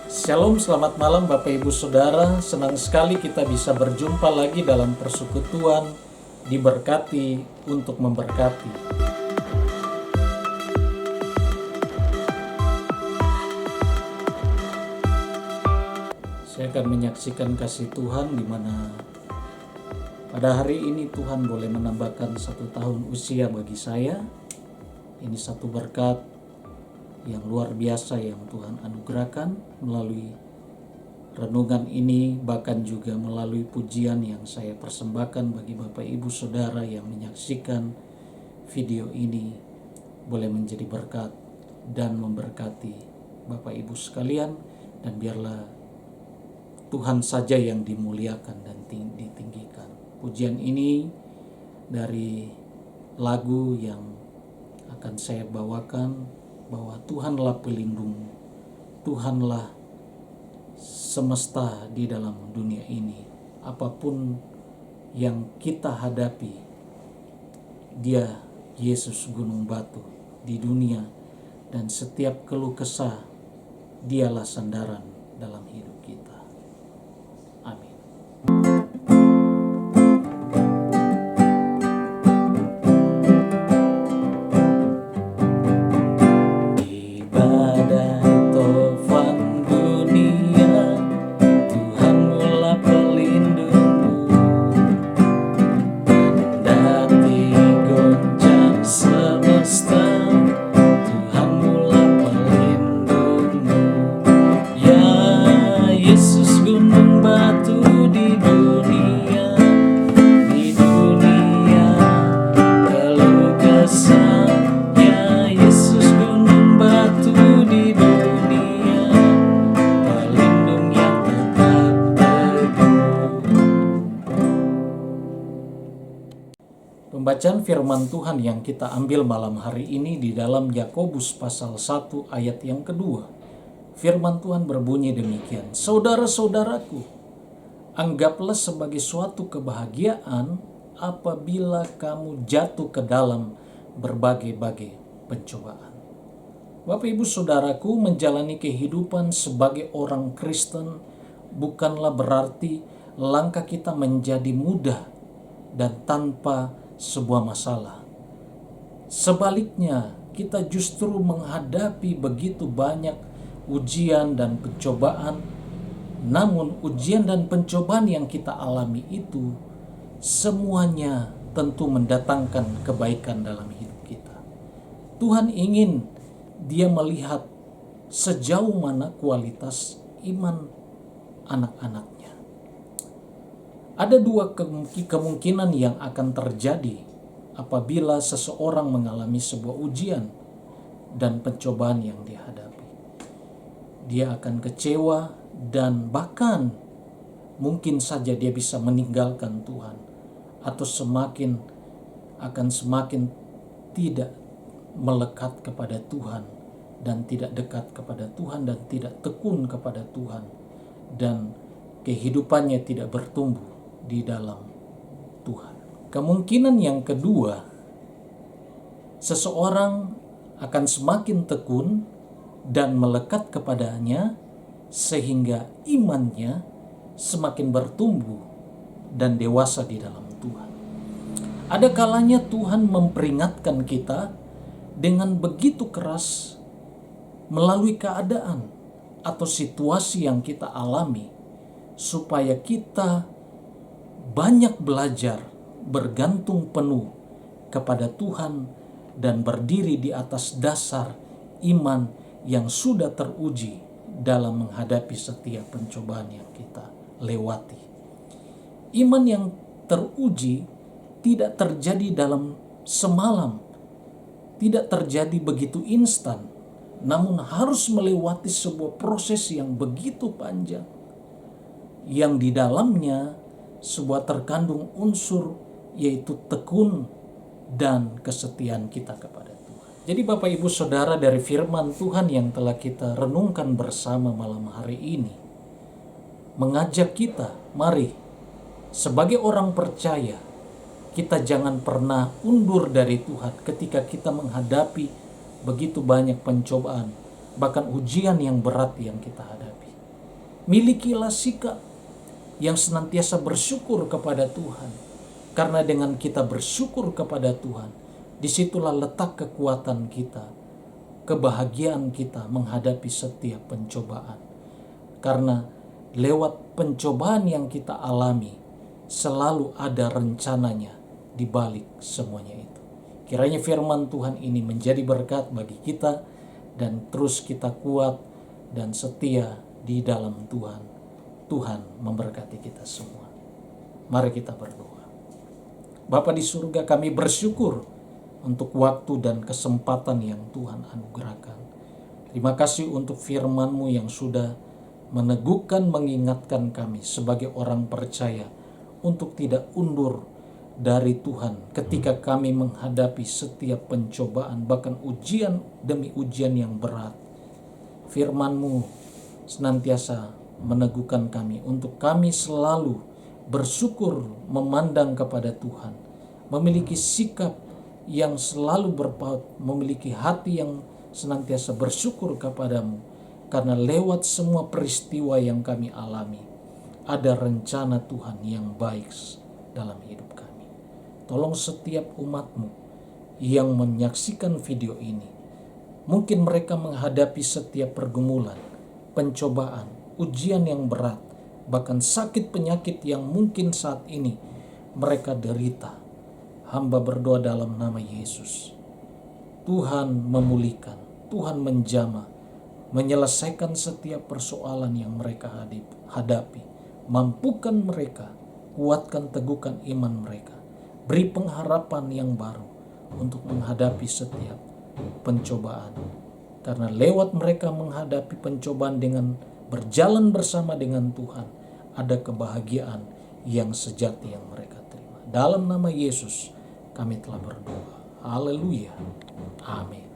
Shalom, selamat malam Bapak Ibu Saudara. Senang sekali kita bisa berjumpa lagi dalam persekutuan diberkati untuk memberkati. Saya akan menyaksikan kasih Tuhan di mana pada hari ini Tuhan boleh menambahkan 1 tahun usia bagi saya. Ini satu berkat yang luar biasa yang Tuhan anugerahkan melalui renungan ini, bahkan juga melalui pujian yang saya persembahkan bagi Bapak Ibu Saudara yang menyaksikan video ini, boleh menjadi berkat dan memberkati Bapak Ibu sekalian, dan biarlah Tuhan saja yang dimuliakan dan ditinggikan. Pujian ini dari lagu yang akan saya bawakan, bahwa Tuhanlah pelindung, Tuhanlah semesta di dalam dunia ini. Apapun yang kita hadapi, Dia Yesus gunung batu di dunia, dan setiap keluh kesah Dialah sandaran dalam hidup kita. Amin. Pembacaan firman Tuhan yang kita ambil malam hari ini di dalam Yakobus pasal 1 ayat yang kedua. Firman Tuhan berbunyi demikian: Saudara-saudaraku, anggaplah sebagai suatu kebahagiaan apabila kamu jatuh ke dalam berbagai-bagai pencobaan. Bapak Ibu Saudaraku, menjalani kehidupan sebagai orang Kristen bukanlah berarti langkah kita menjadi mudah dan tanpa sebuah masalah. Sebaliknya, kita justru menghadapi begitu banyak ujian dan pencobaan. Namun ujian dan pencobaan yang kita alami itu semuanya tentu mendatangkan kebaikan dalam hidup kita. Tuhan ingin Dia melihat sejauh mana kualitas iman anak-anaknya. Ada dua kemungkinan yang akan terjadi apabila seseorang mengalami sebuah ujian dan pencobaan yang dihadapi. Dia akan kecewa dan bahkan mungkin saja dia bisa meninggalkan Tuhan, atau semakin tidak melekat kepada Tuhan dan tidak dekat kepada Tuhan dan tidak tekun kepada Tuhan, dan kehidupannya tidak bertumbuh di dalam Tuhan. Kemungkinan yang kedua, seseorang akan semakin tekun dan melekat kepadanya sehingga imannya semakin bertumbuh dan dewasa di dalam Tuhan. Ada kalanya Tuhan memperingatkan kita dengan begitu keras melalui keadaan atau situasi yang kita alami, supaya kita banyak belajar bergantung penuh kepada Tuhan dan berdiri di atas dasar iman yang sudah teruji dalam menghadapi setiap pencobaan yang kita lewati. Iman yang teruji tidak terjadi dalam semalam, tidak terjadi begitu instan, namun harus melewati sebuah proses yang begitu panjang, yang di dalamnya sebuah terkandung unsur yaitu tekun dan kesetiaan kita kepada Tuhan. Jadi Bapak Ibu Saudara, dari firman Tuhan yang telah kita renungkan bersama malam hari ini, mengajak kita, mari sebagai orang percaya, kita jangan pernah undur dari Tuhan ketika kita menghadapi begitu banyak pencobaan, bahkan ujian yang berat yang kita hadapi. Milikilah sikap yang senantiasa bersyukur kepada Tuhan. Karena dengan kita bersyukur kepada Tuhan, disitulah letak kekuatan kita, kebahagiaan kita menghadapi setiap pencobaan. Karena lewat pencobaan yang kita alami, selalu ada rencananya di balik semuanya itu. Kiranya firman Tuhan ini menjadi berkat bagi kita, dan terus kita kuat dan setia di dalam Tuhan. Tuhan memberkati kita semua. Mari kita berdoa. Bapa di surga, kami bersyukur untuk waktu dan kesempatan yang Tuhan anugerahkan. Terima kasih untuk firman-Mu yang sudah meneguhkan, mengingatkan kami sebagai orang percaya untuk tidak undur dari Tuhan ketika kami menghadapi setiap pencobaan, bahkan ujian demi ujian yang berat. Firman-Mu senantiasa meneguhkan kami untuk kami selalu bersyukur, memandang kepada Tuhan, memiliki sikap yang selalu berpaut, memiliki hati yang senantiasa bersyukur kepadamu, karena lewat semua peristiwa yang kami alami, ada rencana Tuhan yang baik dalam hidup kami. Tolong setiap umat-Mu yang menyaksikan video ini, mungkin mereka menghadapi setiap pergumulan, pencobaan, ujian yang berat, bahkan sakit penyakit yang mungkin saat ini mereka derita. Hamba berdoa dalam nama Yesus, Tuhan memulihkan, Tuhan menjamah, menyelesaikan setiap persoalan yang mereka hadapi. Mampukan mereka, kuatkan, teguhkan iman mereka. Beri pengharapan yang baru untuk menghadapi setiap pencobaan. Karena lewat mereka menghadapi pencobaan dengan berjalan bersama dengan Tuhan, ada kebahagiaan yang sejati yang mereka terima. Dalam nama Yesus kami telah berdoa. Haleluya. Amin.